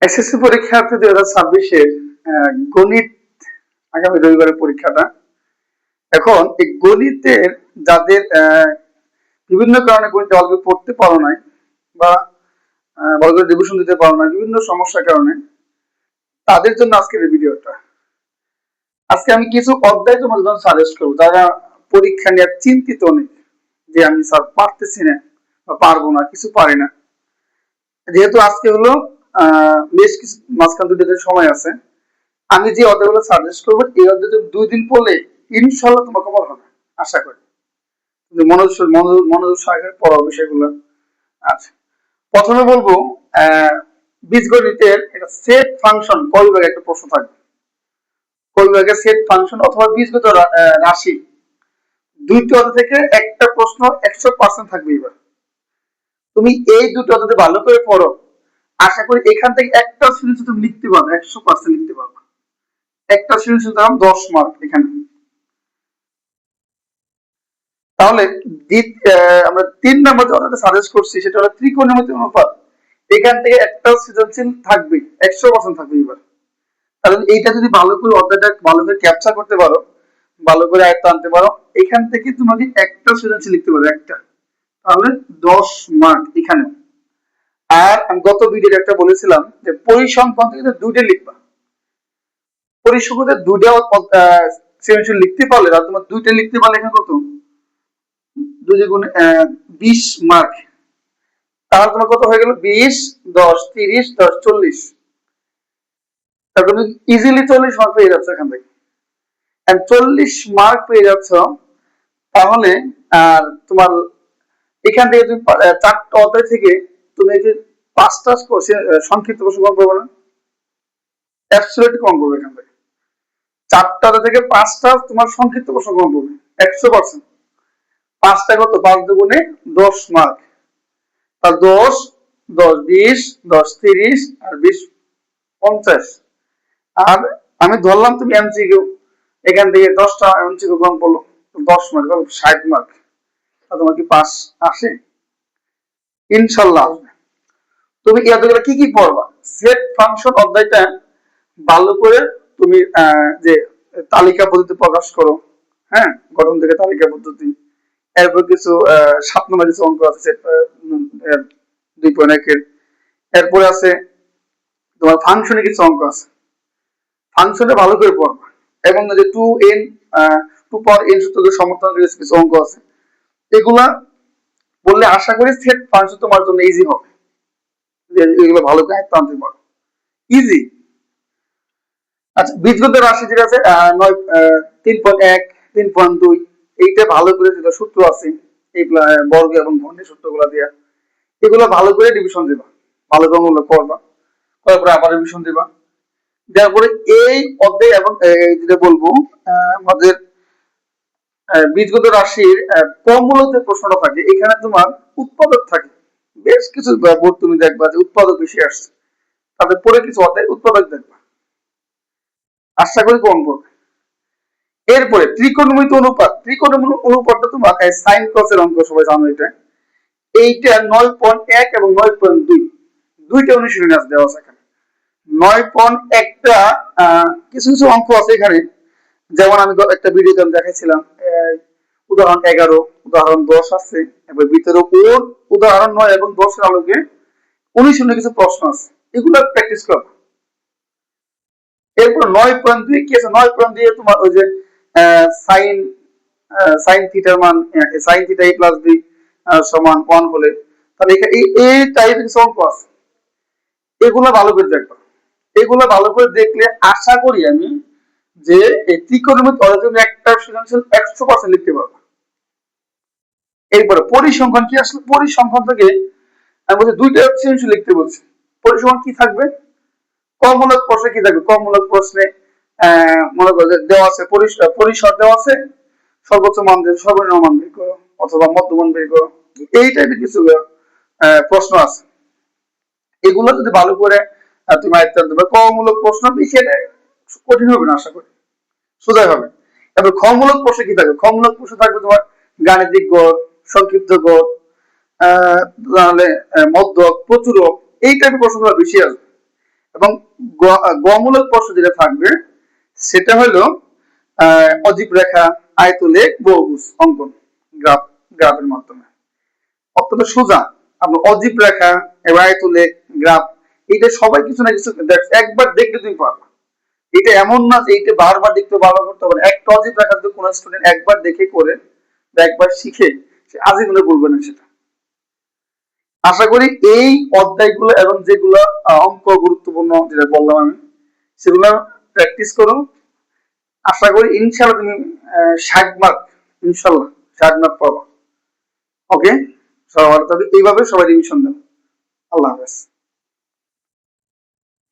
SSC পরীক্ষার্থী 2026-এর গণিত আগামী রবিবারের পরীক্ষাটা। এখন এই গণিতের যাদের বিভিন্ন কারণে গণিতে অল্প পড়তে পারো নাই বা ভালো করে রিভিশন দিতে পারো না, বিভিন্ন সমস্যার কারণে, তাদের জন্য আজকের এই ভিডিওটা। আজকে আমি কিছু অধ্যায় তোমাদের জন্য সাজেস্ট করবো যারা পরীক্ষা নিয়ে চিন্তিত নেই যে আমি স্যার পারতেছি না বা পারবো না, কিছু পারি না। যেহেতু আজকে হলো বেশ কিছু মাঝখান দুটো দিন সময় আছে, আমি যে অধ্যায়গুলো সাজেস্ট করবো এই অধ্যায় 2 দিন পড়লে ইনশাল্লাহ তোমার কভার হবে, আশা করি। মনোযোগ সহকারে পড়ার বিষয়গুলো। আচ্ছা, প্রথমে বলবো বীজগণিতের একটা সেট ফাংশন কয় বিভাগে একটা প্রশ্ন থাকবে। কয় বিভাগে সেট ফাংশন অথবা বীজগত রাশি, দুইটি অধ্যায় থেকে একটা প্রশ্ন 100% থাকবে। এবার তুমি এই দুটো অধ্যায় ভালো করে পড়ো, আশা করি এখান থেকে একটা সিরিজ তুমি লিখতে পারবে, 100% লিখতে পারবে। একটা সিরিজের দাম 10 মার্ক এখানে। তাহলে আমরা 3 নম্বর যে অধ্যায়টা সাজেস্ট করছি সেটা হলো ত্রিকোণমিতির অনুপাত। এখান থেকে একটা সৃজনশীল থাকবে, 100% থাকবে। এবার কারণ এইটা যদি ভালো করে অধ্যায়টা ভালো করে ক্যাপচার করতে পারো, ভালো করে আয়ত্ত আনতে পারো, এখান থেকে তোমাকে একটা সৃজনশীল লিখতে পারবে, একটা। তাহলে 10 মার্ক এখানে। আর আমি গত ভিডিওতে একটা বলেছিলাম যে পরিসংখ্যান থেকে দুইটা লিখবা। পরিসংখ্যানের দুইটা সৃজনশীল লিখতে পারলে, আর তোমার দুইটা লিখতে পারলে এখানে কত, 2 গুণে 20 মার্ক। তাহলে তোমার কত হয়ে গেল, 20, 10, 30, 10, 40। তাহলে তুমি ইজিলি 40 মার্ক পেয়ে যাচ্ছ এখান থেকে। 40 মার্ক পেয়ে যাচ্ছ। তাহলে আর তোমার এখান থেকে তুমি 4টা অধ্যায় থেকে তুমি এই যে 5টা সংক্ষিপ্ত প্রশ্ন কম করবে না, অ্যাবসলিউটলি কম করবে। এখান থেকে 4টা থেকে 5টা তোমার সংক্ষিপ্ত প্রশ্ন কম করবে 100%। 5টা কত, 5 দুগুণে 10 মার্ক। আর 10, 10, 20, 10, 30 আর 20, 50। আর আমি ধরলাম তুমি এমসিকিউ এখান থেকে 10টা এমসিকিউ কম পড়লো, 10 মার্ক, 60 মার্ক। তোমার কি পাস আসে? ইনশাল্লাহ আসবে। তুমি এই অধ্যায়গুলো কি কি পড়বা? সেট ফাংশন অধ্যায়টা ভালো করে তুমি যে তালিকা পদ্ধতি প্রকাশ করো, হ্যাঁ, গঠন থেকে তালিকা পদ্ধতি। এরপর কিছু 7 নম্বর কিছু অঙ্ক আছে 2.1-এর। এরপরে আছে তোমার ফাংশনে কিছু অঙ্ক আছে, ফাংশনে ভালো করে পড়বা। এবং যে 2 পাওয়ার n সূত্রকে সমর্থন কিছু অঙ্ক আছে, এগুলা বললে আশা করি সেট ফাংশন তোমার জন্য ইজি হবে। এগুলো ভালো করে আয়ত্ত আনতে পারো, ইজি। আচ্ছা, বীজগত রাশি যেটা আছে 3.1, 3.2, এইটা ভালো করে যেটা সূত্র আছে, এই বর্গ এবং ঘনের সূত্রগুলো দিয়া এগুলো ভালো করে ডিভিশন দিবা, ভালো করে অঙ্কগুলো করবা, করার পরে আবার ডিভিশন দিবা। তারপরে এই অধ্যায় এবং যেটা বলবো আমাদের বীজগত রাশির কর্মূলতে প্রশ্নটা থাকে, এখানে তোমার উৎপাদক থাকে। বেশ কিছু বোর্ড তুমি দেখবা যে উৎপাদক বেশি আসছে, তাদের পরে কিছু অধ্যায় উৎপাদক দেখবা, আশা করি কম করবে। এরপরে ত্রিকোণমিতি অনুপাত। ত্রিকোণমিতি অনুপাতটা তোমার সাইন কসের অঙ্ক, সবাই জানো এটা। এইটা 9.1 এবং 9.2 দুইটা অনুশীলনী আছে, দেওয়া আছে এখানে। 9.1টা কিছু কিছু অঙ্ক আছে এখানে, যেমন আমি একটা ভিডিওতে দেখাইছিলাম উদাহরণ 11, উদাহরণ 10 আছে, এবার ভিতরে ওর উদাহরণ 9 এবং 10-এর আলোকে অনুশীলনে কিছু প্রশ্ন আছে, এগুলো প্র্যাকটিস করো। এরপর 9.2 কি আছে, 9.2 তোমার ওই যে সাইন সাইন থিটার মান, sine theta a plus b সমান 1 হলে, তাহলে এই টাইপের কিছু অঙ্ক আছে, এগুলো ভালো করে দেখবা। এগুলো ভালো করে দেখলে আশা করি আমি যে এই ত্রিকোণমিতি অধ্যায়ের জন্য একটা সৃজনশীল 100% লিখতে পারবো। এরপরে পরিসংখ্যান কি আসলে, পরিসংখ্যান থেকে আমি বলছি দুইটা সৃজনশীল লিখতে বলছি। পরিসংখ্যান কি থাকবে, কর্মমূলক প্রশ্নে কি থাকবে, কর্মমূলক প্রশ্নে মনে করো দেওয়া আছে পরিসর দেওয়া আছে, সর্বোচ্চ মান দিয়ে সর্বনিম্ন মান বের করো অথবা মধ্যমান বের করো, এই টাইপের কিছু প্রশ্ন আছে। এগুলো যদি ভালো করে তুমি আয়ত্ত আনতে পারো, কর্মমূলক প্রশ্ন সেটা কঠিন হবে না, আশা করি সোজা হবে। এবার ক্ষমূলক প্রশ্ন কি থাকবে, ক্ষমূলক প্রশ্ন থাকবে তোমার গাণিতিক গড়, সংক্ষিপ্ত গড়, তাহলে মধ্যক, প্রচুরক, এই টাইপের প্রশ্নগুলো বেশি আসবে। এবং গমূলক প্রশ্ন যেটা থাকবে সেটা হলো অজীব রেখা, আয়তলেখ, বহুভুজ অঙ্কন, গ্রাফ, গ্রাফের মাধ্যমে অত্যন্ত সোজা। আপনার অজীব রেখা এবং আয়তলেখ, গ্রাফ, এটা সবাই কিছু না কিছু একবার দেখলে তুমি পারবে। এটা এমন না যে এটা বারবার দেখতে বারবার করতে হবে। একটা অজীব রেখা যদি কোনো স্টুডেন্ট একবার দেখে করে বা একবার শিখে, সে আজীবনে বলবে না সেটা। আশা করি এই অধ্যায়গুলো এবং যেগুলো অঙ্ক গুরুত্বপূর্ণ যেটা বললাম আমি, সেগুলো প্র্যাকটিস করো। আশা করি ইনশাল্লাহ তুমি 60 মার্ক, ইনশাল্লাহ 60 মার্ক পাবো। ওকে, সবাই ভালো থাকবে, এইভাবে সবাই রিভিশন দেন। আল্লাহ হাফেজ।